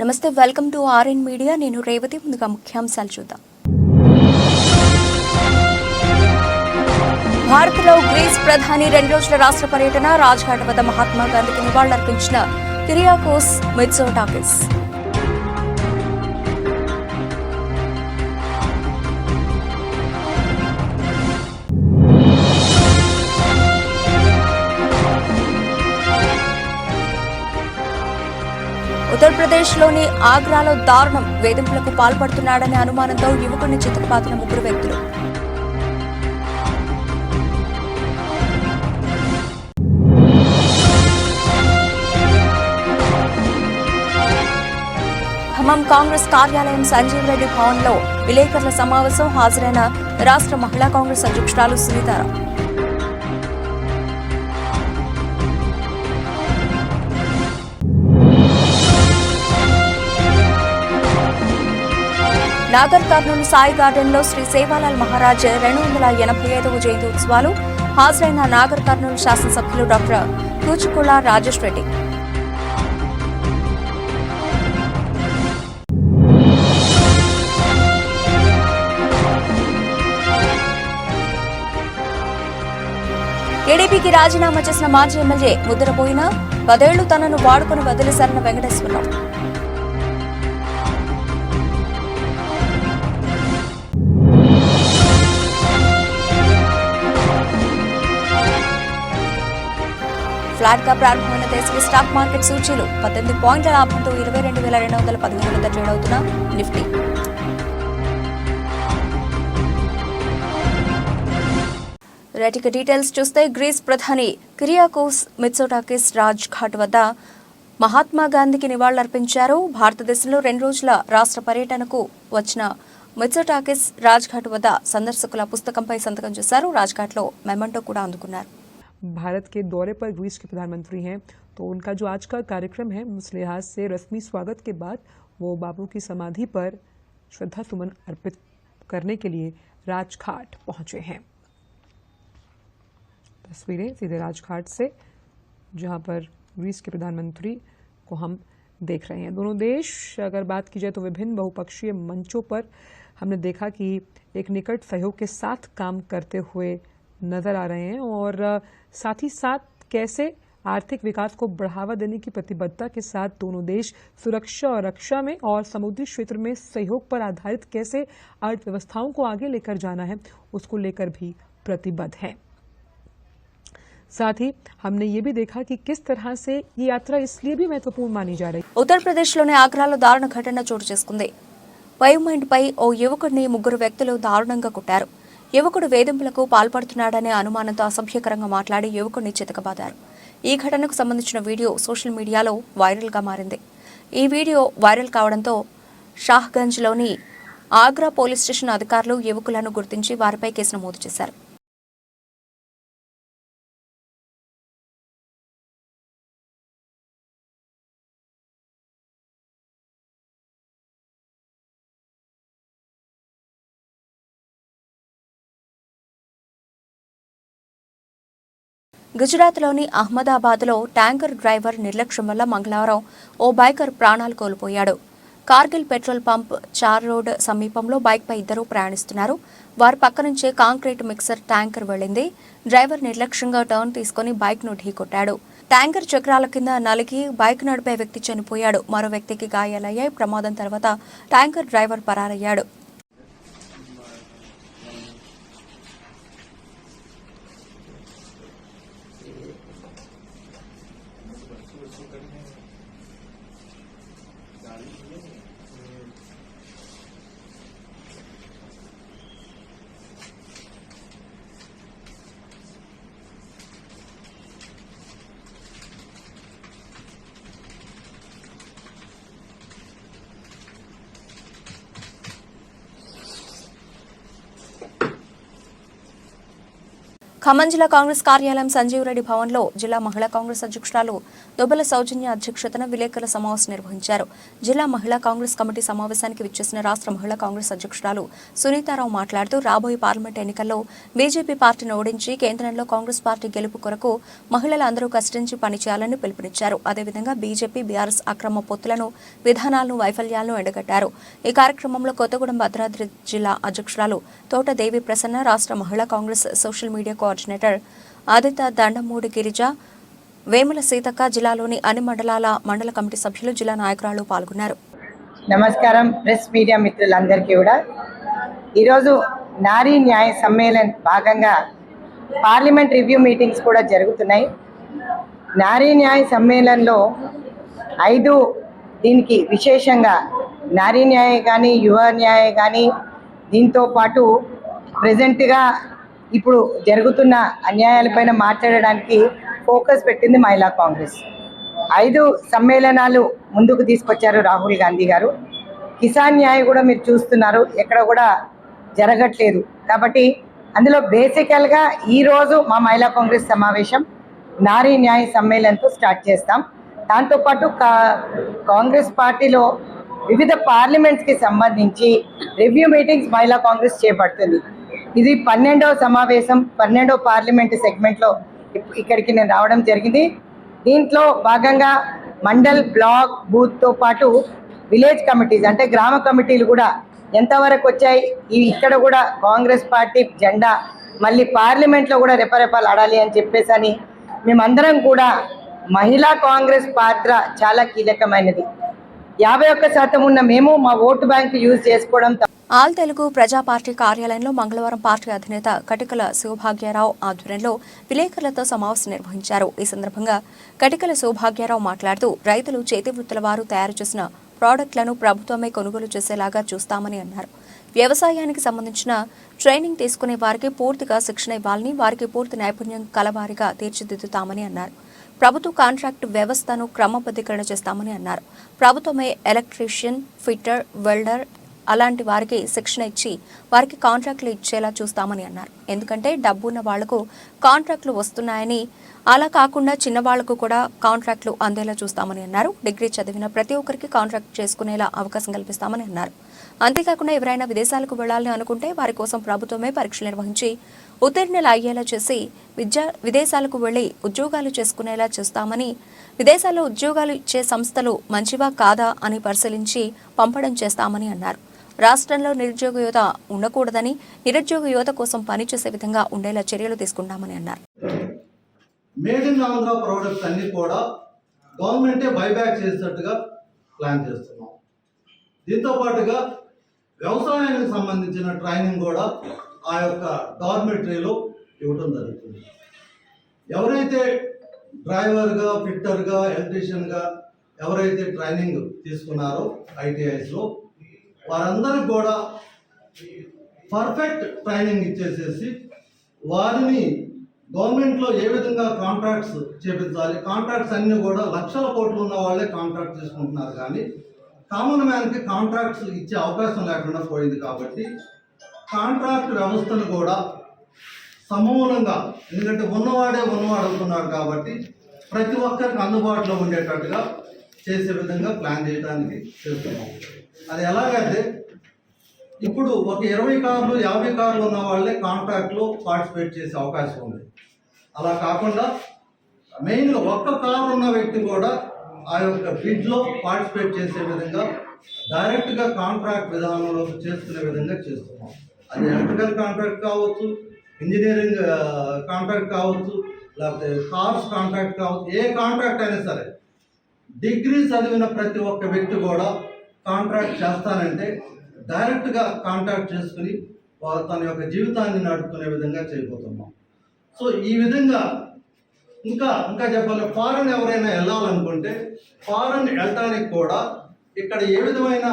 నమస్తే, welcome to RN media. నేను రేవతి. ముందుగా ముఖ్యాంశాలు చూద్దాం. భారత్లో గ్రీస్ ప్రధాని 2 రోజుల రాష్ట్ర పర్యటన. రాజ్ఘాట్ వద్ద మహాత్మా గాంధీకి నివాళులర్పించిన కిరియాకోస్ మిట్సోటాకిస్. ఉత్తరప్రదేశ్లోని ఆగ్రాలో దారుణం. వేధింపులకు పాల్పడుతున్నాడనే అనుమానంతో యువకుడిని చితకబాదిన 3 వ్యక్తులు. ఖమ్మం కాంగ్రెస్ కార్యాలయం సంజీవ్ రెడ్డి భవన్లో విలేకరుల సమావేశం. హాజరైన రాష్ట్ర మహిళా కాంగ్రెస్ అధ్యక్షురాలు సునీతారావు. నాగర్ కర్నూలు సాయి గార్డెన్లో శ్రీ సేవాలాల్ మహారాజ్ 285వ జయంతి ఉత్సవాలు. హాజరైన నాగర్ కర్నూలు శాసనసభ్యులు డాక్టర్ కూచుకుల రాజేష్ రెడ్డి. టీడీపీకి రాజీనామా చేసిన మాజీ ఎమ్మెల్యే ముద్రపోయిన 10 ఏళ్లు తనను వాడుకుని వదిలేశారన్న వెంకటేశ్వరరావు. ఫ్లాట్ గా ప్రారంభమైన దేశీయ స్టాక్ మార్కెట్ సూచీలు 18 పాయింట్ల లాభంతో 22,215 వద్ద ట్రేడ్ అవుతున్న నిఫ్టీ. రైట్, డీటెయిల్స్ చూస్తే గ్రీస్ ప్రధాని కిరియాకోస్ మిట్సోటాకిస్ రాజ్ ఘాట్ వద్ద మహాత్మా గాంధీకి నివాళులర్పించారు. భారతదేశంలో 2 రోజుల రాష్ట్ర పర్యటనకు వచ్చిన మిట్సోటాకిస్ రాజ్ ఘాట్ వద్ద సందర్శకుల పుస్తకంపై సంతకం చేశారు. రాజ్ ఘాట్ లో మెమంటో కూడా అందుకున్నారు. भारत के दौरे पर ग्रीस के प्रधानमंत्री हैं, तो उनका जो आज का कार्यक्रम है उस लिहाज से रस्मी स्वागत के बाद वो बापू की समाधि पर श्रद्धा सुमन अर्पित करने के लिए राजघाट पहुंचे हैं। तस्वीरें सीधे राजघाट से, जहां पर ग्रीस के प्रधानमंत्री को हम देख रहे हैं। दोनों देश, अगर बात की जाए तो विभिन्न बहुपक्षीय मंचों पर हमने देखा कि एक निकट सहयोग के साथ काम करते हुए नजर आ रहे हैं और साथ ही साथ कैसे आर्थिक विकास को बढ़ावा देने की प्रतिबद्धता के साथ दोनों देश सुरक्षा और रक्षा में और समुद्री क्षेत्र में सहयोग पर आधारित कैसे अर्थव्यवस्थाओं को आगे लेकर जाना है उसको लेकर भी प्रतिबद्ध हैं। साथ ही हमने ये भी देखा कि किस तरह से ये यात्रा इसलिए भी महत्वपूर्ण मानी जा रही है। उत्तर प्रदेशలోని ఆగ్రాలో దారుణ ఘటన చోటు చేసుకుంది. పై ఓ యువకుడిని 3 వ్యక్తులు దారుణంగా కొట్టారు. యువకుడు వేధింపులకు పాల్పడుతున్నాడనే అనుమానంతో అసభ్యకరంగా మాట్లాడి యువకుడిని చితకబాదారు. ఈ ఘటనకు సంబంధించిన వీడియో సోషల్ మీడియాలో వైరల్గా మారింది. ఈ వీడియో వైరల్ కావడంతో షాహ్గంజ్లోని ఆగ్రా పోలీస్ స్టేషన్ అధికారులు యువకులను గుర్తించి వారిపై కేసు నమోదు చేశారు. గుజరాత్లోని అహ్మదాబాద్లో ట్యాంకర్ డ్రైవర్ నిర్లక్ష్యం వల్ల మంగళవారం ఓ బైకర్ ప్రాణాలు కోల్పోయాడు. కార్గిల్ పెట్రోల్ పంప్ 4 రోడ్ సమీపంలో బైక్పై 2 ప్రయాణిస్తున్నారు. వారి పక్క నుంచే కాంక్రీట్ మిక్సర్ ట్యాంకర్ వెళ్లింది. డ్రైవర్ నిర్లక్ష్యంగా టర్న్ తీసుకుని బైక్ను ఢీకొట్టాడు. ట్యాంకర్ చక్రాల కింద నలిగి బైక్ నడిపే వ్యక్తి చనిపోయాడు. మరో వ్యక్తికి గాయాలయ్యాయి. ప్రమాదం తర్వాత ట్యాంకర్ డ్రైవర్ పరారయ్యాడు. ఖమ్మం జిల్లా కాంగ్రెస్ కార్యాలయం సంజీవ్ రెడ్డి భవన్లో జిల్లా మహిళా కాంగ్రెస్ అధ్యక్షురాలు దుబ్బల సౌజన్య అధ్యక్షతన విలేకరుల సమావేశం నిర్వహించారు. జిల్లా మహిళా కాంగ్రెస్ కమిటీ సమావేశానికి విచ్చేసిన రాష్ట్ర మహిళా కాంగ్రెస్ అధ్యక్షురాలు సునీతారావు మాట్లాడుతూ రాబోయే పార్లమెంట్ ఎన్నికల్లో బీజేపీ పార్టీని ఓడించి కేంద్రంలో కాంగ్రెస్ పార్టీ గెలుపు కొరకు మహిళలందరూ కష్టించి పనిచేయాలని పిలుపునిచ్చారు. అదేవిధంగా బీజేపీ బీఆర్ఎస్ అక్రమ పొత్తులను విధానాలను వైఫల్యాలను ఎండగట్టారు. ఈ కార్యక్రమంలో కొత్తగూడెం భద్రాద్రి జిల్లా అధ్యక్షురాలు తోట దేవి ప్రసన్న, రాష్ట్ర మహిళా Congress social media coordinator Aditya Dandamudi Girija, Vemula Seethakka, జిల్లాలోని అన్ని మండల కమిటీ సభ్యులు, జిల్లా నాయకురాలు పాల్గొన్నారు. నమస్కారం ప్రెస్ మీడియా మిత్రులందరికీ కూడా. ఈరోజు నారీ న్యాయ సమ్మేళన్ భాగంగా పార్లమెంట్ రివ్యూ మీటింగ్స్ కూడా జరుగుతున్నాయి. నారీ న్యాయ సమ్మేళన్లో 5 దీనికి విశేషంగా నారీ న్యాయ కానీ యువ న్యాయ కానీ దీంతో పాటు ప్రజెంట్గా ఇప్పుడు జరుగుతున్న అన్యాయాలపైన మాట్లాడడానికి ఫోకస్ పెట్టింది మహిళా కాంగ్రెస్. 5 సమ్మేళనాలు ముందుకు తీసుకొచ్చారు రాహుల్ గాంధీ గారు. కిసాన్ న్యాయ కూడా మీరు చూస్తున్నారు, ఎక్కడ కూడా జరగట్లేదు. కాబట్టి అందులో బేసికల్గా ఈరోజు మా మహిళా కాంగ్రెస్ సమావేశం నారీ న్యాయ సమ్మేళనంతో స్టార్ట్ చేస్తాం. దాంతోపాటు కాంగ్రెస్ పార్టీలో వివిధ పార్లమెంట్స్కి సంబంధించి రివ్యూ మీటింగ్స్ మహిళా కాంగ్రెస్ చేపడుతుంది. ఇది 12వ సమావేశం, 12వ పార్లమెంటు సెగ్మెంట్లో ఇక్కడికి నేను రావడం జరిగింది. దీంట్లో భాగంగా మండల్, బ్లాక్, బూత్తో పాటు విలేజ్ కమిటీస్ అంటే గ్రామ కమిటీలు కూడా ఎంతవరకు వచ్చాయి, ఇక్కడ కూడా కాంగ్రెస్ పార్టీ జెండా మళ్ళీ పార్లమెంట్లో కూడా రెపరెపలాడాలి అని చెప్పేసి అని మేమందరం కూడా మహిళా కాంగ్రెస్ పాత్ర చాలా కీలకమైనది. 51% ఉన్న మేము మా ఓటు బ్యాంకు యూజ్ చేసుకోవడం. ఆల్ తెలుగు ప్రజా పార్టీ కార్యాలయంలో మంగళవారం పార్టీ అధినేత కటికల శివభాగ్యారావు ఆధ్వర్యంలో విలేకరులతో సమావేశం నిర్వహించారు. ఈ సందర్భంగా కటికల శివభాగ్యారావు మాట్లాడుతూ రైతులు చేతి వృత్తుల వారు తయారు చేసిన ప్రాడక్టులను ప్రభుత్వమే కొనుగోలు చేసేలాగా చూస్తామని అన్నారు. వ్యవసాయానికి సంబంధించిన ట్రైనింగ్ తీసుకునే వారికి పూర్తిగా శిక్షణ ఇవ్వాలని, వారికి పూర్తి నైపుణ్యం కలవారిగా తీర్చిదిద్దుతామని అన్నారు. ప్రభుత్వ కాంట్రాక్టు వ్యవస్థను క్రమబద్ధీకరణ చేస్తామని అన్నారు. ప్రభుత్వమే ఎలక్ట్రీషియన్, ఫిట్టర్, వెల్డర్ అలాంటి వారికి శిక్షణ ఇచ్చి వారికి కాంట్రాక్టులు ఇచ్చేలా చూస్తామని అన్నారు. ఎందుకంటే డబ్బున్న వాళ్లకు కాంట్రాక్టులు వస్తున్నాయని, అలా కాకుండా చిన్నవాళ్లకు కూడా కాంట్రాక్టులు అందేలా చూస్తామని అన్నారు. డిగ్రీ చదివిన ప్రతి ఒక్కరికి కాంట్రాక్ట్ చేసుకునేలా అవకాశం కల్పిస్తామని అన్నారు. అంతేకాకుండా ఎవరైనా విదేశాలకు వెళ్లాలని అనుకుంటే వారి కోసం ప్రభుత్వమే పరీక్షలు నిర్వహించి ఉత్తీర్ణులు అయ్యేలా చేసి విదేశాలకు వెళ్లి ఉద్యోగాలు చేసుకునేలా చేస్తామని, విదేశాల్లో ఉద్యోగాలు ఇచ్చే సంస్థలు మంచివా కాదా అని పరిశీలించి పంపడం చేస్తామని అన్నారు. రాష్ట్రంలో నిరుద్యోగ యువత ఉండకూడదని, నిరుద్యోగ యువత కోసం పనిచేసే విధంగా ఉండేలా చర్యలు తీసుకుంటామని అన్నారు. మేడ్ ఇన్ ఆంధ్ర ప్రోడక్ట్స్ అన్ని కూడా గవర్నమెంటే బైబ్యాక్ చేసేటట్టుగా ప్లాన్ చేస్తున్నాం. దీంతో పాటుగా వ్యవసాయానికి సంబంధించిన ట్రైనింగ్ కూడా ఆ యొక్క డార్మెటరీలో ఇవ్వడం జరుగుతుంది. ఎవరైతే డ్రైవర్గా, ఫిట్టర్గా, ఎలక్ట్రీషియన్గా ఎవరైతే ట్రైనింగ్ తీసుకున్నారో ఐటీఐస్లో వారందరికి కూడా పర్ఫెక్ట్ ట్రైనింగ్ ఇచ్చేసేసి వారిని గవర్నమెంట్లో ఏ విధంగా కాంట్రాక్ట్స్ చేపించాలి, కాంట్రాక్ట్స్ అన్నీ కూడా లక్షల కోట్లు ఉన్న వాళ్ళే కాంట్రాక్ట్ తీసుకుంటున్నారు, కానీ కామన్ మ్యాన్కి కాంట్రాక్ట్స్ ఇచ్చే అవకాశం లేకుండా పోయింది. కాబట్టి కాంట్రాక్ట్ వ్యవస్థను కూడా సమూలంగా, ఎందుకంటే ఉన్నవాడు అవుతున్నాడు కాబట్టి ప్రతి ఒక్కరికి అందుబాటులో ఉండేటట్టుగా చేసే విధంగా ప్లాన్ చేయడానికి చేస్తున్నాం. అది ఎలాగంటే ఇప్పుడు ఒక 20 కార్లు 50 కార్లు ఉన్న వాళ్ళే కాంట్రాక్ట్లో పార్టిసిపేట్ చేసే అవకాశం ఉంది. అలా కాకుండా మెయిన్గా ఒక్క కారు ఉన్న వ్యక్తి కూడా ఆ యొక్క బిడ్లో పార్టిసిపేట్ చేసే విధంగా డైరెక్ట్గా కాంట్రాక్ట్ విధానంలో చేసుకునే విధంగా చేస్తున్నాం. అది ఎలక్ట్రికల్ కాంట్రాక్ట్ కావచ్చు, ఇంజనీరింగ్ కాంట్రాక్ట్ కావచ్చు, లేకపోతే కార్స్ కాంట్రాక్ట్ కావచ్చు, ఏ కాంట్రాక్ట్ అయినా సరే డిగ్రీ చదివిన ప్రతి ఒక్క వ్యక్తి కూడా కాంట్రాక్ట్ చేస్తానంటే డైరెక్ట్గా కాంట్రాక్ట్ చేసుకుని తన యొక్క జీవితాన్ని నడుపుకునే విధంగా చేయబోతున్నాం. సో ఈ విధంగా ఇంకా చెప్పాలి, ఫారెన్ ఎవరైనా వెళ్ళాలనుకుంటే ఫారెన్ వెళ్ళడానికి కూడా ఇక్కడ ఏ విధమైన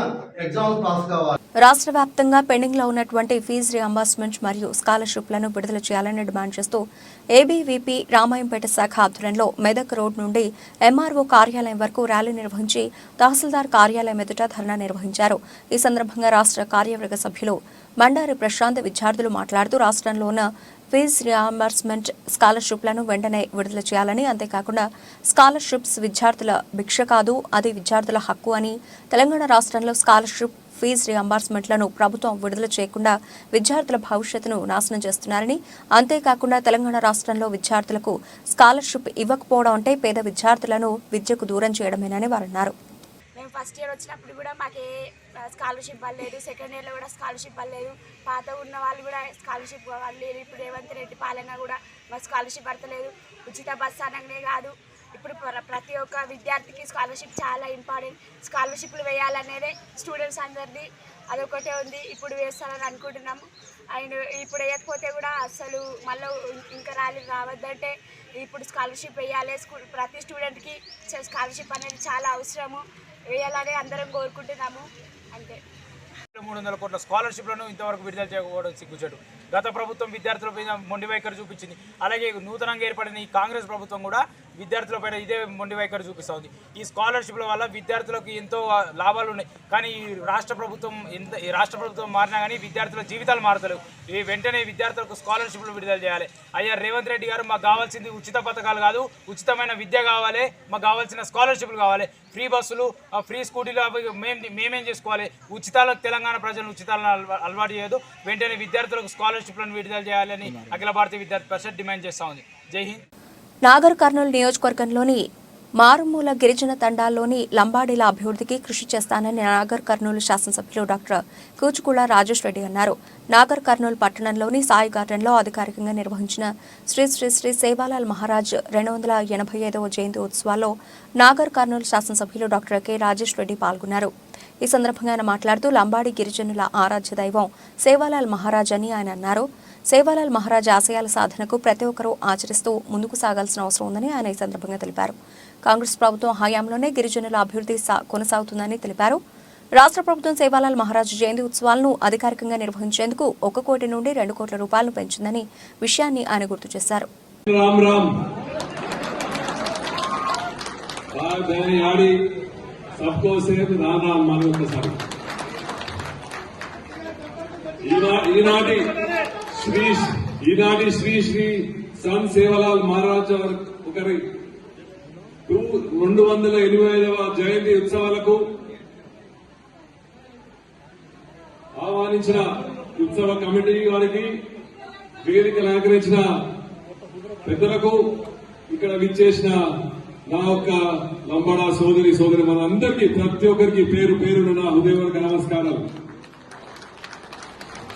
ఎగ్జామ్స్ పాస్ కావాలి. రాష్ట్ర వ్యాప్తంగా పెండింగ్ లో ఉన్నటువంటి ఫీజు రీఎంబర్స్మెంట్ మరియు స్కాలర్షిప్లను విడుదల చేయాలని డిమాండ్ చేస్తూ ఏబీవీపీ రామాయంపేట శాఖ ఆధ్వర్యంలో మెదక్ రోడ్ నుండి ఎంఆర్ఓ కార్యాలయం వరకు ర్యాలీ నిర్వహించి తహసీల్దార్ కార్యాలయం ఎదుట ధర్నా నిర్వహించారు. ఈ సందర్భంగా రాష్ట్ర కార్యవర్గ సభ్యులు మండారి ప్రశాంత్ విద్యార్థులు మాట్లాడుతూ రాష్ట్రంలో ఉన్న ఫీజు రియంబర్స్మెంట్ స్కాలర్షిప్లను వెంటనే విడుదల చేయాలని, అంతేకాకుండా స్కాలర్షిప్స్ విద్యార్థుల భిక్ష కాదు, అది విద్యార్థుల హక్కు అని, తెలంగాణ రాష్ట్రంలో స్కాలర్షిప్ ఫీజు రియంబర్స్మెంట్లను ప్రభుత్వం విడుదల చేయకుండా విద్యార్థుల భవిష్యత్తును నాశనం చేస్తున్నారని, అంతేకాకుండా తెలంగాణ రాష్ట్రంలో విద్యార్థులకు స్కాలర్షిప్ ఇవ్వకపోవడం అంటే పేద విద్యార్థులను విద్యకు దూరం చేయడమేనని వారు అన్నారు. మేము ఫస్ట్ ఇయర్ వచ్చినప్పుడు కూడా మాకు ఏ స్కాలర్షిప్ పడలేదు, సెకండ్ ఇయర్లో కూడా స్కాలర్షిప్ పడలేదు, పాత ఉన్న వాళ్ళు కూడా స్కాలర్షిప్ పడలేదు. ఇప్పుడు రేవంత్ రెడ్డి పాలన కూడా మాకు స్కాలర్షిప్ పడతలేదు. ఉచిత బస్సు అనగానే కాదు, ఇప్పుడు ప్రతి ఒక్క విద్యార్థికి స్కాలర్షిప్ చాలా ఇంపార్టెంట్. స్కాలర్షిప్లు వేయాలనేదే స్టూడెంట్స్ అందరిది అదొకటే ఉంది. ఇప్పుడు వేస్తారని అనుకుంటున్నాము. అండ్ ఇప్పుడు వేయకపోతే కూడా అసలు మళ్ళీ ఇంకా రావద్దంటే ఇప్పుడు స్కాలర్షిప్ వేయాలి. ప్రతి స్టూడెంట్కి స్కాలర్షిప్ అనేది చాలా అవసరము, వేయాలని అందరం కోరుకుంటున్నాము. అంతే. 300 కోట్ల స్కాలర్షిప్లను ఇంతవరకు విడుదల చేయకపోవడం సిగ్గుచేటు. గత ప్రభుత్వం విద్యార్థులపైన మొండి వైఖరి చూపించింది. అలాగే నూతనంగా ఏర్పడిన ఈ కాంగ్రెస్ ప్రభుత్వం కూడా విద్యార్థులపైన ఇదే మొండి వైఖరి చూపిస్తుంది. ఈ స్కాలర్షిప్ల వల్ల విద్యార్థులకు ఎంతో లాభాలు ఉన్నాయి. కానీ ఈ రాష్ట్ర ప్రభుత్వం మారినా కానీ విద్యార్థుల జీవితాలు మారతలేవు. ఈ వెంటనే విద్యార్థులకు స్కాలర్షిప్లు విడుదల చేయాలి. అయ్యా రేవంత్ రెడ్డి గారు, మాకు కావాల్సింది ఉచిత పథకాలు కాదు, ఉచితమైన విద్య కావాలి, మాకు కావాల్సిన స్కాలర్షిప్లు కావాలి. ఫ్రీ బస్సులు, ఫ్రీ స్కూటీలు మేమేం చేసుకోవాలి? ఉచితాలకు తెలంగాణ ప్రజలను ఉచితాలను అలవాటు చేయదు. వెంటనే విద్యార్థులకు స్కాలర్షిప్లను విడుదల చేయాలని అఖిల భారతీయ విద్యార్థి పరిషత్ డిమాండ్ చేస్తూ ఉంది. జై హింద్. నాగర్ కర్నూలు నియోజకవర్గంలోని మారుమూల గిరిజన తండాల్లోని లంబాడీల అభివృద్ధికి కృషి చేస్తానని నాగర్ కర్నూలు శాసనసభ్యులు డాక్టర్ కూచుకుళ రాజేష్ రెడ్డి అన్నారు. నాగర్ కర్నూలు పట్టణంలోని సాయి గార్డెన్లో అధికారికంగా నిర్వహించిన శ్రీ శ్రీ శ్రీ సేవాలాల్ మహారాజ్ 285వ జయంతి ఉత్సవాల్లో నాగర్ కర్నూలు శాసనసభ్యులు డాక్టర్ కె రాజేష్ రెడ్డి పాల్గొన్నారు. ఈ సందర్భంగా ఆయన మాట్లాడుతూ లంబాడీ గిరిజనుల ఆరాధ్య దైవం సేవాలాల్ మహారాజ్ అని ఆయన అన్నారు. సేవాలాల్ మహారాజ్ ఆశయాల సాధనకు ప్రతి ఒక్కరూ ఆచరిస్తూ ముందుకు సాగాల్సిన అవసరం ఉందని ఆయన ఈ సందర్భంగా తెలిపారు. కాంగ్రెస్ ప్రభుత్వం హయాంలోనే గిరిజనుల అభివృద్ధి కొనసాగుతుందని తెలిపారు. రాష్ట్ర ప్రభుత్వం సేవాలాల్ మహారాజ్ జయంతి ఉత్సవాలను అధికారికంగా నిర్వహించేందుకు 1 కోటి నుండి 2 కోట్ల రూపాయలను పెంచిందని విషయాన్ని ఆయన గుర్తు చేశారు. ఈనాటి శ్రీ శ్రీ సంత్ సేవాలాల్ మహారాజ్ గారి 285వ జయంతి ఉత్సవాలకు ఆహ్వానించిన ఉత్సవ కమిటీ వారికి, వేదికలు అలంకరించిన పెద్దలకు, ఇక్కడ విచ్చేసిన నా యొక్క లంబాడా సోదరి మనందరికీ ప్రతి ఒక్కరికి పేరు పేరున నా హృదయపూర్వక నమస్కారాలు.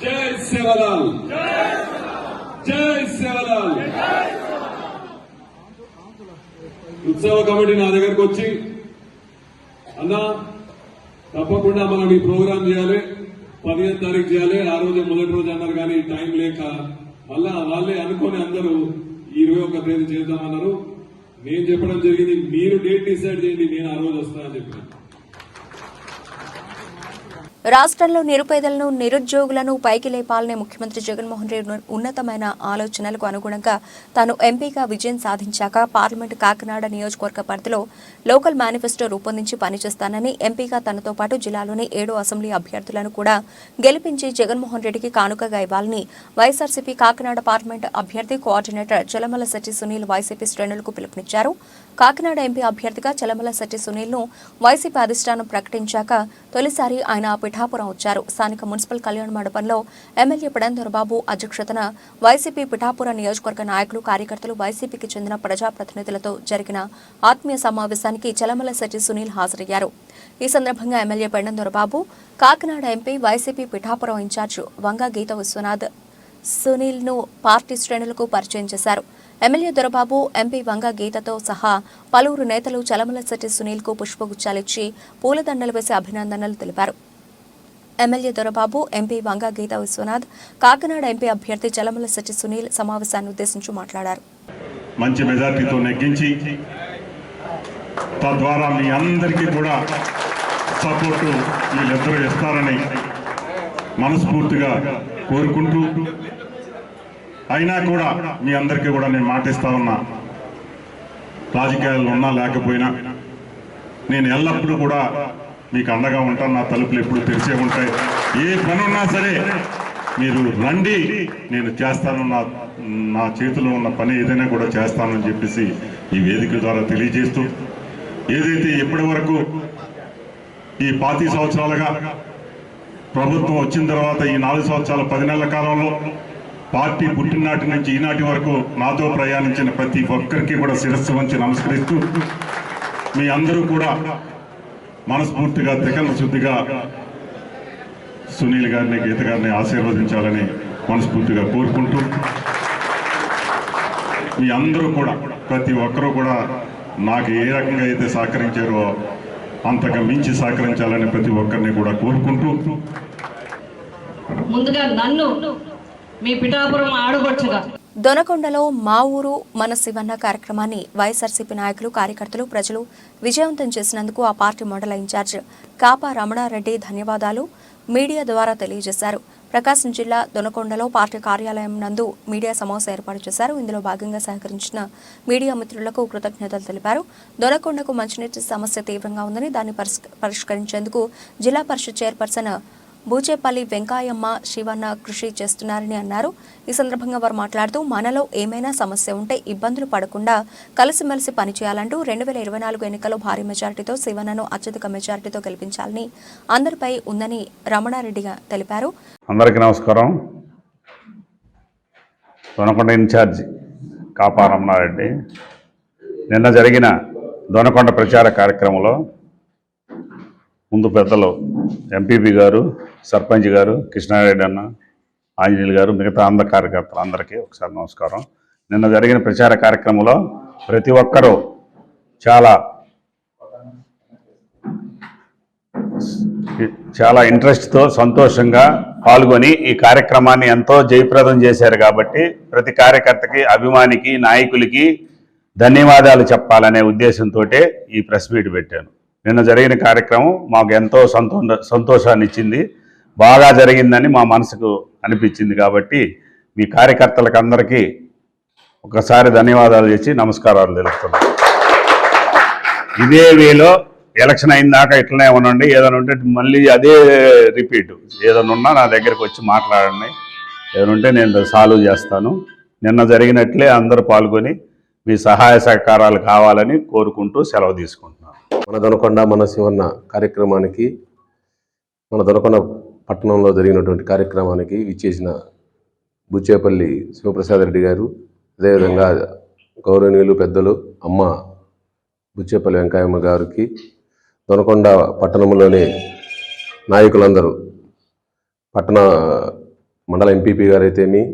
జై సేవాలాల్, జై సేవాలాల్. ఉత్సవ కమిటీ నా దగ్గరకు వచ్చి, అన్నా తప్పకుండా మనం ఈ ప్రోగ్రాం చేయాలి, 15వ తారీఖు చేయాలి, ఆ రోజు మొదటి రోజు అన్నారు. కానీ టైం లేక మళ్ళా వాళ్ళే అనుకొని అందరూ 21వ తేదీ చేద్దామన్నారు. నేను చెప్పడం జరిగింది, మీరు డేట్ డిసైడ్ చేయండి, నేను ఆ రోజు వస్తానని చెప్పిన. రాష్ట్రంలో నిరుపేదలను, నిరుద్యోగులను పైకి లేపాలనే ముఖ్యమంత్రి జగన్మోహన్ రెడ్డి ఉన్నతమైన ఆలోచనలకు అనుగుణంగా తాను ఎంపీగా విజయం సాధించాక పార్లమెంటు కాకినాడ నియోజకవర్గ పరిధిలో లోకల్ మేనిఫెస్టో రూపొందించి పనిచేస్తానని, ఎంపీగా తనతో పాటు జిల్లాలోని 7 అసెంబ్లీ అభ్యర్థులను కూడా గెలిపించి జగన్మోహన్ రెడ్డికి కానుకగా ఇవ్వాలని వైఎస్ఆర్సీపీ కాకినాడ పార్లమెంటు అభ్యర్థి కోఆర్డినేటర్ చలమల శెట్టి సునీల్ వైసీపీ శ్రేణులకు పిలుపునిచ్చారు. కాకినాడ ఎంపీ అభ్యర్థిగా చలమల శెట్టి సునీల్ను వైసీపీ అధిష్టానం ప్రకటించాక తొలిసారి ఆయన పిఠాపురం వచ్చారు. స్థానిక మున్సిపల్ కళ్యాణ మండపంలో ఎమ్మెల్యే పెడందొరబాబు అధ్యక్షతన వైసీపీ పిఠాపురం నియోజకవర్గ నాయకులు, కార్యకర్తలు, వైసీపీకి చెందిన ప్రజాప్రతినిధులతో జరిగిన ఆత్మీయ సమావేశానికి చలమల శెట్టి సునీల్ హాజరయ్యారు. ఈ సందర్భంగా ఎమ్మెల్యే పెడందొరబాబు, Kakinada MP, YCP Pithapuram incharge Vanga Geetha Vishwanath సునీల్ను పార్టీ శ్రేణులకు పరిచయం చేశారు. ఎమ్మెల్యే దొరబాబు, ఎంపీ వంగ గీతతో సహా పలువురు నేతలు చలమల శెట్టి సునీల్కు పుష్పగుచ్చాలిచ్చి పూలదండలు వేసి అభినందనలు తెలిపారు. ఎమ్మెల్యే దొరబాబు, ఎంపీ వంగ గీత విశ్వనాథ్, కాకినాడ ఎంపీ అభ్యర్థి చలమల శెట్టి సునీల్ సమావేశాన్ని ఉద్దేశించి మాట్లాడారు. మంచి మెజార్టీతో నెగ్గించి తద్వారా మీ అందరికీ కూడా సపోర్టు వీళ్ళిద్దరూ ఇస్తారని మనస్ఫూర్తిగా కోరుకుంటూ, అయినా కూడా మీ అందరికీ కూడా నేను మాటిస్తా ఉన్నా, రాజకీయాల్లో ఉన్నా లేకపోయినా నేను ఎల్లప్పుడూ కూడా మీకు అండగా ఉంటాను. నా తలుపులు ఎప్పుడు తెరిచే ఉంటాయి. ఏ పని ఉన్నా సరే మీరు రండి, నేను చేస్తాను, నా చేతిలో ఉన్న పని ఏదైనా కూడా చేస్తానని చెప్పేసి ఈ వేదిక ద్వారా తెలియజేస్తూ, ఏదైతే ఇప్పటి వరకు ఈ 25 సంవత్సరాలుగా ప్రభుత్వం వచ్చిన తర్వాత ఈ 4 సంవత్సరాల 10 నెలల కాలంలో పార్టీ పుట్టినాటి నుంచి ఈనాటి వరకు నాతో ప్రయాణించిన ప్రతి ఒక్కరికి కూడా శిరస్సు వంచి నమస్కరిస్తూ, మీ అందరూ కూడా మనస్ఫూర్తిగా త్రికరణ శుద్ధిగా సునీల్ గారిని, గీత గారిని ఆశీర్వదించాలని మనస్ఫూర్తిగా కోరుకుంటూ, మీ అందరూ కూడా ప్రతి ఒక్కరూ కూడా నాకు ఏ రకంగా అయితే సహకరించారో అంతగా మించి సహకరించాలని ప్రతి ఒక్కరిని కూడా కోరుకుంటూ, ముందుగా నన్ను మీ పిఠాపురం ఆడబడుచుగా దొనకొండలో మా ఊరు మన శివన్న కార్యక్రమాన్ని వైఎస్ఆర్సీపీ నాయకులు, కార్యకర్తలు, ప్రజలు విజయవంతం చేసినందుకు ఆ పార్టీ మండల ఇన్ఛార్జ్ కాపా రమణారెడ్డి ధన్యవాదాలు మీడియా ద్వారా తెలియజేశారు. ప్రకాశం జిల్లా దొనకొండలో పార్టీ కార్యాలయం నందు మీడియా సమావేశం ఏర్పాటు చేశారు. ఇందులో భాగంగా సహకరించిన మీడియా మిత్రులకు కృతజ్ఞతలు తెలిపారు. దొనకొండకు మంచినీటి సమస్య తీవ్రంగా ఉందని దాన్ని పరిష్కరించేందుకు జిల్లా పరిషత్ చైర్పర్సన్ బూచేపల్లి వెంకాయమ్మ, శివన్న కృషి చేస్తున్నారని అన్నారు. ఈ సందర్భంగా వారు మాట్లాడుతూ, మనలో ఏమైనా సమస్య ఉంటే ఇబ్బందులు పడకుండా కలిసిమెలిసి పనిచేయాలంటూ 2024 ఎన్నికల్లో భారీ మెజారిటీతో శివన్నను అత్యధిక మెజారిటీతో గెలిపించాలని అందరిపై ఉందని రమణారెడ్డి తెలిపారు. అందరికీ నమస్కారం. దొనకొండ ఇన్ఛార్జ్ కాపా రమణారెడ్డి. నిన్న జరిగిన దొనకొండ ప్రచార కార్యక్రమంలో ముందు పెద్దలు ఎంపీపీ గారు, సర్పంచ్ గారు, కృష్ణారెడ్డి అన్న, ఆంజనేయులు గారు, మిగతా అందరి కార్యకర్తలు అందరికీ ఒకసారి నమస్కారం. నిన్న జరిగిన ప్రచార కార్యక్రమంలో ప్రతి ఒక్కరూ చాలా ఇంట్రెస్ట్తో, సంతోషంగా పాల్గొని ఈ కార్యక్రమాన్ని ఎంతో జయప్రదం చేశారు. కాబట్టి ప్రతి కార్యకర్తకి, అభిమానికి, నాయకులకి ధన్యవాదాలు చెప్పాలనే ఉద్దేశంతో ఈ ప్రెస్ మీట్ పెట్టాను. నిన్న జరిగిన కార్యక్రమం మాకు ఎంతో సంతోషాన్ని ఇచ్చింది, బాగా జరిగిందని మా మనసుకు అనిపించింది. కాబట్టి మీ కార్యకర్తలకు అందరికీ ఒకసారి ధన్యవాదాలు చేసి నమస్కారాలు తెలుపుతున్నాను. ఇదే వేలో ఎలక్షన్ అయిన దాకా ఇట్లనే ఉండండి. ఏదైనా ఉంటే మళ్ళీ అదే రిపీట్, ఏదైనా ఉన్నా నా దగ్గరకు వచ్చి మాట్లాడండి. ఏదైనా ఉంటే నేను సాల్వ్ చేస్తాను. నిన్న జరిగినట్లే అందరూ పాల్గొని మీ సహాయ సహకారాలు కావాలని కోరుకుంటూ సెలవు తీసుకుంటున్నాను. మన దొనకొండ మన శివన్న కార్యక్రమానికి, మన దొనకొండ పట్టణంలో జరిగినటువంటి కార్యక్రమానికి విచ్చేసిన బుచ్చేపల్లి శివప్రసాద్ రెడ్డి గారు, అదేవిధంగా గౌరవనీయులు పెద్దలు అమ్మ బుచ్చేపల్లి వెంకయ్యమ్మ గారికి, దొనకొండ పట్టణంలోని నాయకులందరూ, పట్టణ మండల ఎంపీపీ గారైతేమి,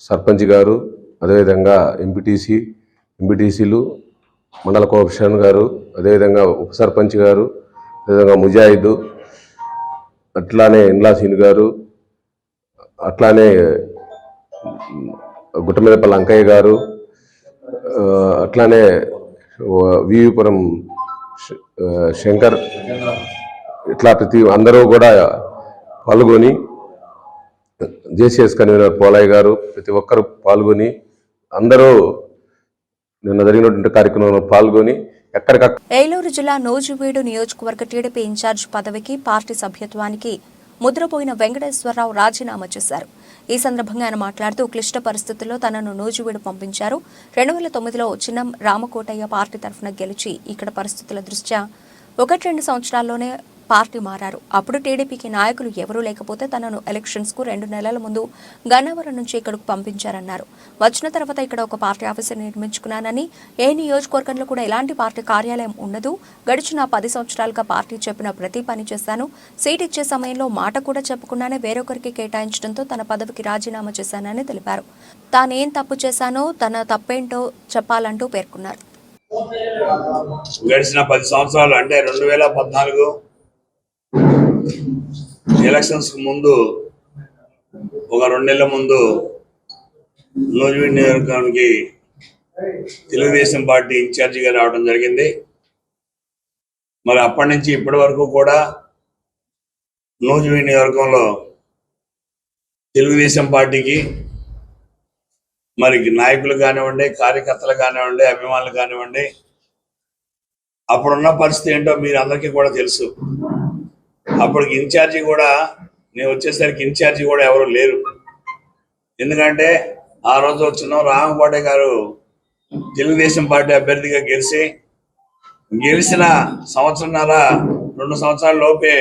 సర్పంచ్ గారు, అదేవిధంగా ఎంపీటీసీలు, మండల కోఆప్షన్ గారు, అదేవిధంగా ఉప సర్పంచ్ గారు, అదేవిధంగా ముజాహిద్, అట్లానే ఇండ్లాసీన్ గారు, అట్లానే గుట్టమీదపల్లి అంకయ్య గారు, అట్లానే వీవిపురం శంకర్, ఇట్లా అందరూ కూడా పాల్గొని, జేసీఎస్ కన్వీనర్ పోలయ్య గారు, ప్రతి ఒక్కరు పాల్గొని అందరూ నిన్న జరిగినటువంటి కార్యక్రమంలో పాల్గొని ఎక్కడికక్కడ. ఏలూరు జిల్లా నూజివీడు నియోజకవర్గ టీడీపీ ఇన్ఛార్జ్ పదవికి పార్టీ సభ్యత్వానికి ముద్రపోయిన వెంకటేశ్వరరావు రాజీనామా చేశారు. ఈ సందర్భంగా ఆయన మాట్లాడుతూ, క్లిష్ట పరిస్థితుల్లో తనను నూజివీడు పంపించారు. 2009లో చిన్నం రామకోటయ్య పార్టీ తరఫున గెలిచి ఇక్కడ పరిస్థితుల దృష్ట్యా 1-2 సంవత్సరాల్లోనే పార్టీ మారారు. అప్పుడు టీడీపీకి నాయకులు ఎవరూ లేకపోతే తనను ఎలక్షన్స్కు 2 నెలల ముందు గన్నవరం నుంచి ఇక్కడకు పంపించారన్నారు. వచ్చిన తర్వాత ఇక్కడ ఒక పార్టీ ఆఫీసు నిర్మించుకున్నానని, ఏ నియోజకవర్గంలో కూడా ఎలాంటి పార్టీ కార్యాలయం ఉండదు. గడిచిన 10 సంవత్సరాలుగా పార్టీ చెప్పిన ప్రతి పని చేశాను. సీట్ ఇచ్చే సమయంలో మాట కూడా చెప్పకుండానే వేరొకరికి కేటాయించడంతో తన పదవికి రాజీనామా చేశానని తెలిపారు. తానేం తప్పు చేశానో, తన తప్పేంటో చెప్పాలంటూ పేర్కొన్నారు. గడిచిన 10 సంవత్సరాలు అంటే 2014 ఎలక్షన్స్ ముందు ఒక 2 నెలల ముందు నూజివీడు నియోజకవర్గానికి తెలుగుదేశం పార్టీ ఇన్ఛార్జిగా రావడం జరిగింది. మరి అప్పటి నుంచి ఇప్పటి వరకు కూడా నూజివీడు నియోజకవర్గంలో తెలుగుదేశం పార్టీకి మరి నాయకులు కానివ్వండి, కార్యకర్తలు కానివ్వండి, అభిమానులు కానివ్వండి, అప్పుడున్న పరిస్థితి ఏంటో మీరు అందరికీ కూడా తెలుసు. అప్పటికి ఇన్ఛార్జి కూడా నేను వచ్చేసరికి ఇన్ఛార్జి కూడా ఎవరు లేరు. ఎందుకంటే ఆ రోజు వచ్చిన రామకోట గారు తెలుగుదేశం పార్టీ అభ్యర్థిగా గెలిచిన సంవత్సరంన్నర 2 సంవత్సరాల లోపే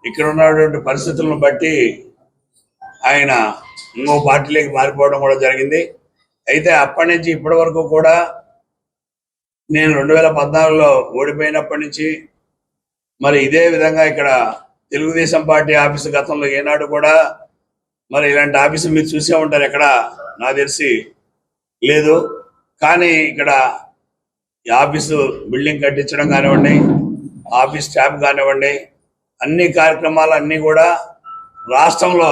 ఇక్కడ ఉన్నటువంటి పరిస్థితులను బట్టి ఆయన ఇంకో పార్టీలోకి మారిపోవడం కూడా జరిగింది. అయితే అప్పటి నుంచి ఇప్పటి వరకు కూడా నేను 2014లో ఓడిపోయినప్పటి నుంచి మరి ఇదే విధంగా ఇక్కడ తెలుగుదేశం పార్టీ ఆఫీసు గతంలో ఏనాడు కూడా మరి ఇలాంటి ఆఫీసు మీరు చూసే ఉంటారు, ఎక్కడ నాకు తెలిసి లేదు. కానీ ఇక్కడ ఈ ఆఫీసు బిల్డింగ్ కట్టించడం కానివ్వండి, ఆఫీస్ స్టాఫ్ కానివ్వండి, అన్ని కార్యక్రమాలు అన్నీ కూడా రాష్ట్రంలో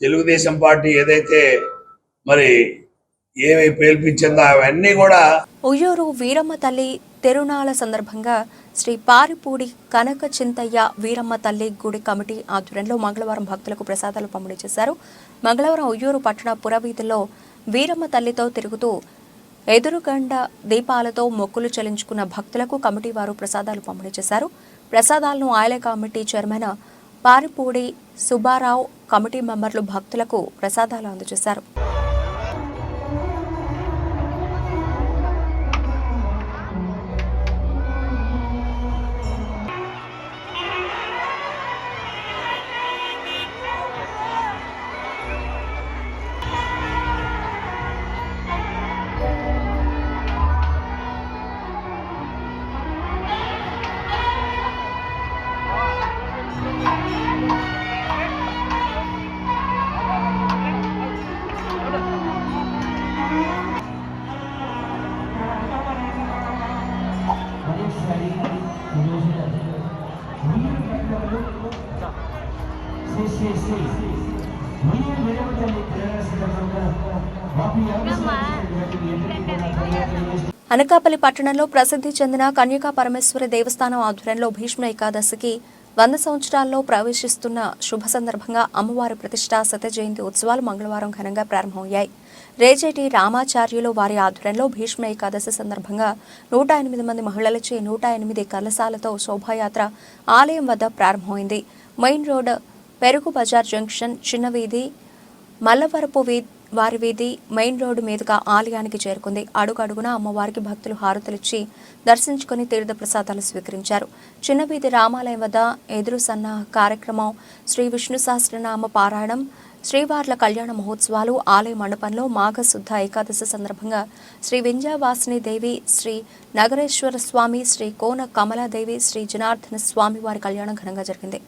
తెలుగుదేశం పార్టీ ఏదైతే మరి ఏమి పేల్పించిందో అవన్నీ కూడా. ఉయ్యూరు వీరమ్మ తల్లి తిరునాళ్ల సందర్భంగా శ్రీ పారిపూడి కనక చింతయ్య వీరమ్మ తల్లి గుడి కమిటీ ఆధ్వర్యంలో మంగళవారం భక్తులకు ప్రసాదాలు పంపిణీ చేశారు. మంగళవారం ఉయ్యూరు పట్టణ పురవీధుల్లో వీరమ్మ తల్లితో తిరుగుతూ ఎదురుగండ దీపాలతో మొక్కులు చెల్లించుకున్న భక్తులకు కమిటీ వారు ప్రసాదాలు పంపిణీ చేశారు. ప్రసాదాలను ఆలయ కమిటీ చైర్మన్ పారిపూడి సుబ్బారావు, కమిటీ మెంబర్లు భక్తులకు ప్రసాదాలు అందజేశారు. అనకాపల్లి పట్టణంలో ప్రసిద్ధి చెందిన కన్యకా పరమేశ్వరి దేవస్థానం ఆధ్వర్యంలో భీష్మ ఏకాదశికి 100 సంవత్సరాల్లో ప్రవేశిస్తున్న శుభ సందర్భంగా అమ్మవారి ప్రతిష్ఠా శత జయంతి ఉత్సవాలు మంగళవారం ఘనంగా ప్రారంభమయ్యాయి. రేజేటి రామాచార్యులు వారి ఆధ్వర్యంలో భీష్మ ఏకాదశి సందర్భంగా 108 మంది మహిళలచే 108 కలశాలతో శోభాయాత్ర ఆలయం వద్ద ప్రారంభమైంది. మెయిన్ రోడ్, పెరుగు బజార్ జంక్షన్, చిన్న వీధి, మల్లవరపు వారి వీధి, మెయిన్ రోడ్డు మీదుగా ఆలయానికి చేరుకుంది. అడుగడుగున అమ్మవారికి భక్తులు హారతులిచ్చి దర్శించుకుని తీర్థ ప్రసాదాలు స్వీకరించారు. చిన్న వీధి రామాలయం వద్ద ఎదురు సన్న కార్యక్రమం, శ్రీ విష్ణు సహస్రనామ పారాయణం, శ్రీవార్ల కళ్యాణ మహోత్సవాలు, ఆలయ మండపంలో మాఘశుద్ధ ఏకాదశి సందర్భంగా శ్రీ వింధ్యవాసిని దేవి, శ్రీ నగరేశ్వర స్వామి, శ్రీ కోన కమలాదేవి, శ్రీ జనార్దన స్వామి వారి కళ్యాణం ఘనంగా జరిగింది.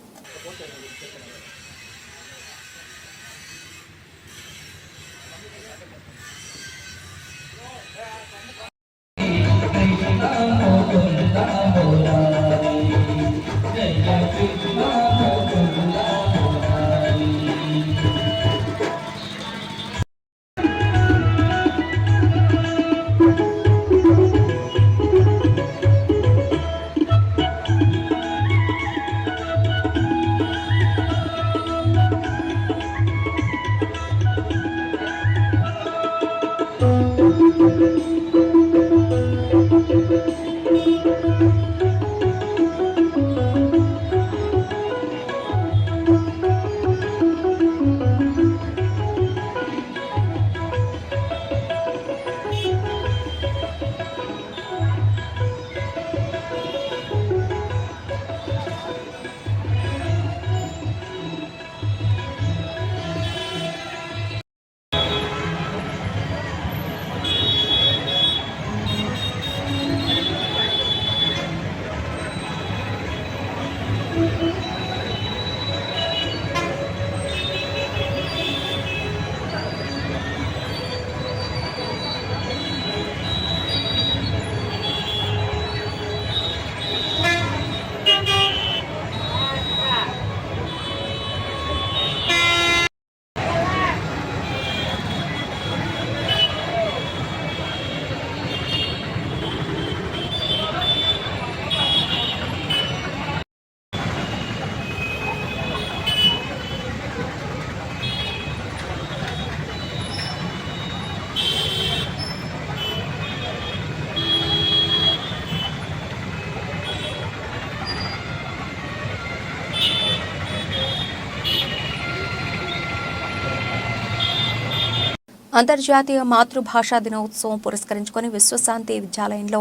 అంతర్జాతీయ మాతృభాషా దినోత్సవం పురస్కరించుకొని విశ్వశాంతి విద్యాలయంలో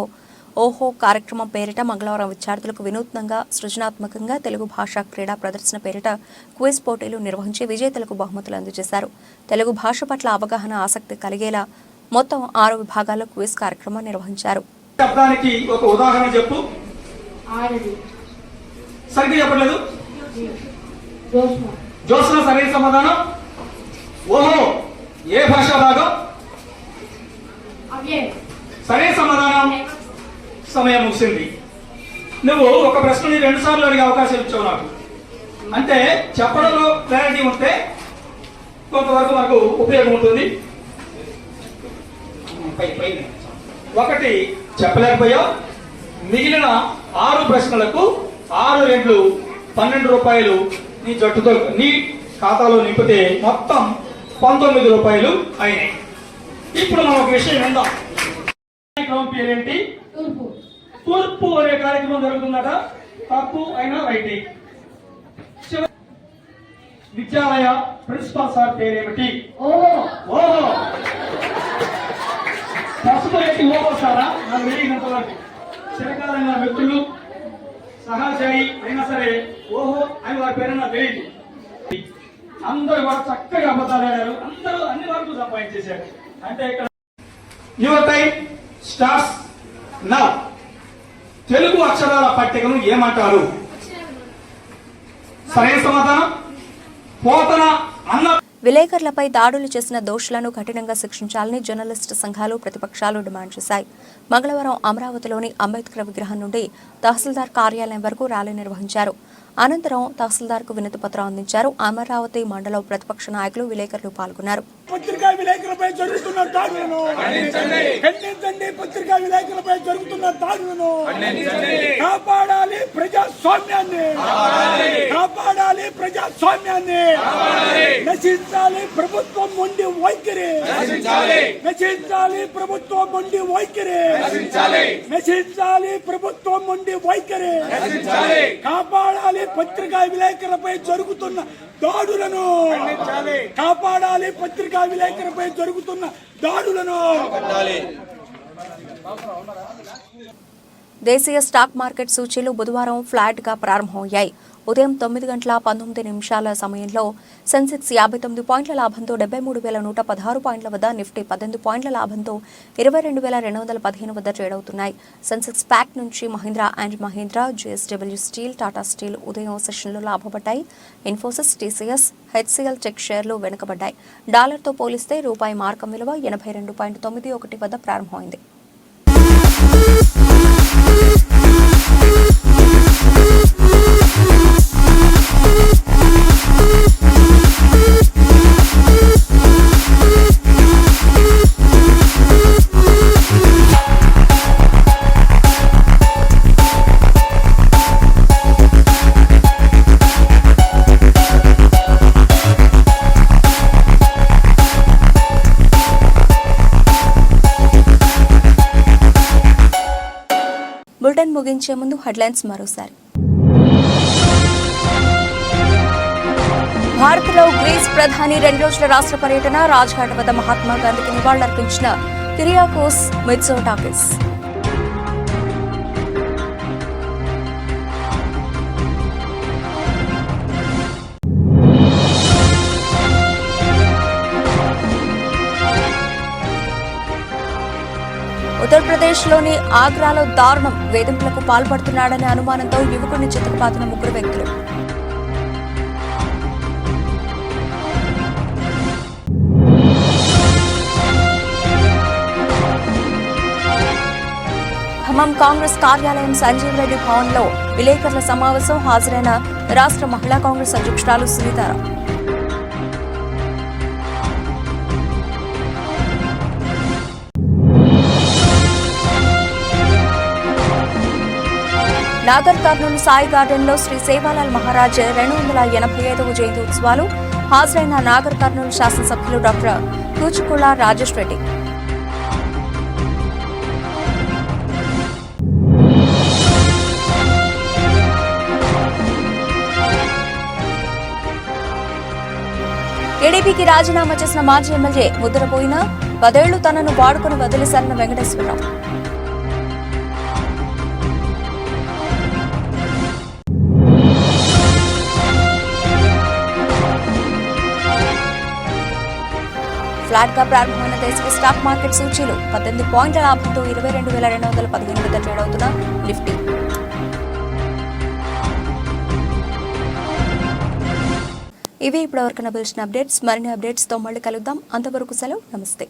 ఓహో కార్యక్రమం పేరిట మంగళవారం విద్యార్థులకు వినూత్నంగా సృజనాత్మకంగా తెలుగు భాషా క్రీడా ప్రదర్శన పేరిట క్విజ్ పోటీలు నిర్వహించి విజేతలకు బహుమతులు అందజేశారు. తెలుగు భాష పట్ల అవగాహన ఆసక్తి కలిగేలా మొత్తం 6 విభాగాల్లో క్విజ్ కార్యక్రమం నిర్వహించారు. శబ్దానికి ఒక ఉదాహరణ చెప్పు. సరిగ్గా చెప్పలేదు. జోస్న సరైన సమాధానం. ఓహో ఏ భాషా భాగం? సరైన సమాధానం. సమయం ముగిసింది. నువ్వు ఒక ప్రశ్నని 2 సార్లు అడిగే అవకాశం ఇచ్చావు నాకు. అంటే చెప్పడంలో క్లారిటీ ఉంటే కొంతవరకు మనకు ఉపయోగం ఉంటుంది. ఒకటి చెప్పలేకపోయావు. మిగిలిన 6 ప్రశ్నలకు 6 రెట్లు 12 రూపాయలు నీ జట్టుతో నీ ఖాతాలో నింపితే మొత్తం 19 రూపాయలు అయినాయి. ఇప్పుడు మనం ఒక విషయం విందాం. కార్యక్రమం పేరేంటి? తూర్పు అనే కార్యక్రమం జరుగుతుందట. తప్పు అయినా రైట్. విద్యాలయ ప్రిన్సిపాల్ సార్ పేరేమిటి? ఓహో పసుపు రెడ్డి ఓహో సారా? నాకు తెలియనంత వరకు చిరకాలంగా వ్యక్తులు సహచరి అయినా సరే ఓహో అని వారి పేరు నాకు తెలియదు. అందరూ కూడా చక్కగా అబద్ధాలు ఆడారు. అందరూ అన్ని వరకు సంపాదించేశారు. అంటే ఇక్కడ your time starts now. Telugu అక్షరాల పట్టికను ఏమంటారు? సరైన సమాధానం పోతన అన్న. విలేకరులపై దాడులు చేసిన దోషులను కఠినంగా శిక్షించాలని జర్నలిస్టు సంఘాలు ప్రతిపక్షాలు డిమాండ్ చేశాయి. మంగళవారం అమరావతిలోని అంబేద్కర్ విగ్రహం నుండి తహసీల్దార్ కార్యాలయం వరకు ర్యాలీ నిర్వహించారు. అనంతరం తహసీల్దార్కు వినతి పత్రం అందించారు. అమరావతి మండలం ప్రతిపక్ష నాయకులు విలేకరులు పాల్గొన్నారు. పత్రికా విలేకరులపై జరుగుతున్న దాడులను ఖండించండి. పత్రికా విలేకరులపై జరుగుతున్న దాడులను కాపాడాలి. ప్రజాస్వామ్యాన్ని కాపాడాలి. ప్రజాస్వామ్యాన్ని నశించాలి. ప్రభుత్వం మొండి వైఖరి నశించాలి. ప్రభుత్వం మొండి వైఖరి నశించాలి. ప్రభుత్వం మొండి వైఖరి కాపాడాలి. పత్రికా విలేకరులపై జరుగుతున్న దాడులను కాపాడాలి. పత్రికా విలేకరులపై జరుగుతున్న దాడులను. దేశీయ స్టాక్ మార్కెట్ సూచీలు బుధవారం ఫ్లాట్ గా ప్రారంభమయ్యాయి. ఉదయం 9:19 సమయంలో సెన్సెక్స్ 59 పాయింట్ల లాభంతో 73,116 పాయింట్ల వద్ద, నిఫ్టీ 18 పాయింట్ల లాభంతో 22,215 వద్ద ట్రేడ్ అవుతున్నాయి. సెన్సెక్స్ ప్యాక్ నుంచి Mahindra and Mahindra, JSW steel, Tata steel ఉదయం సెషన్లో లాభపడ్డాయి. ఇన్ఫోసిస్, TCS, HCL టెక్ షేర్లు వెనుకబడ్డాయి. డాలర్తో పోలిస్తే రూపాయి మార్కం విలువ 82.91 వద్ద ప్రారంభమైంది. బులెటిన్ ముగించే ముందు హెడ్లైన్స్ మరోసారి. భారత్లో గ్రీస్ ప్రధాని 2 రోజుల రాష్ట్ర పర్యటన. రాజ్ఘాట్ వద్ద మహాత్మా గాంధీకి నివాళులర్పించిన కిరియాకోస్ మిట్సోటాకిస్. ఉత్తరప్రదేశ్లోని ఆగ్రాలో దారుణం. వేధింపులకు పాల్పడుతున్నాడనే అనుమానంతో యువకుడిని చితకబాదిన 3 వ్యక్తులు. ఖమ్మం కాంగ్రెస్ కార్యాలయం సంజీవ్ రెడ్డి భవన్లో విలేకరుల సమావేశం. హాజరైన రాష్ట్ర మహిళా కాంగ్రెస్ అధ్యక్షురాలు సునీతారావు. నాగర్ కర్నూలు సాయి గార్డెన్లో శ్రీ సేవాలాల్ మహారాజ్ 285వ జయంతి ఉత్సవాలు. హాజరైన నాగర్ కర్నూలు శాసనసభ్యులు డాక్టర్ కూచుకుల రాజేష్ రెడ్డి. టీడీపీకి రాజీనామా చేసిన మాజీ ఎమ్మెల్యే ముద్రపోయిన 10 ఏళ్లు తనను వాడుకుని వదిలేశారన్న వెంకటేశ్వరరావు. ఫ్లాట్ గా ప్రారంభమైన దేశీయ స్టాక్ మార్కెట్ సూచీలు 18 పాయింట్ల లాభంతో 22,215 వద్ద ట్రేడ్ అవుతున్న నిఫ్టీ. ఇవి ఇప్పటివరకు లభించిన అప్డేట్స్. మరిన్ని అప్డేట్స్ తో మళ్ళీ కలుద్దాం. అంతవరకు సెలవు. నమస్తే.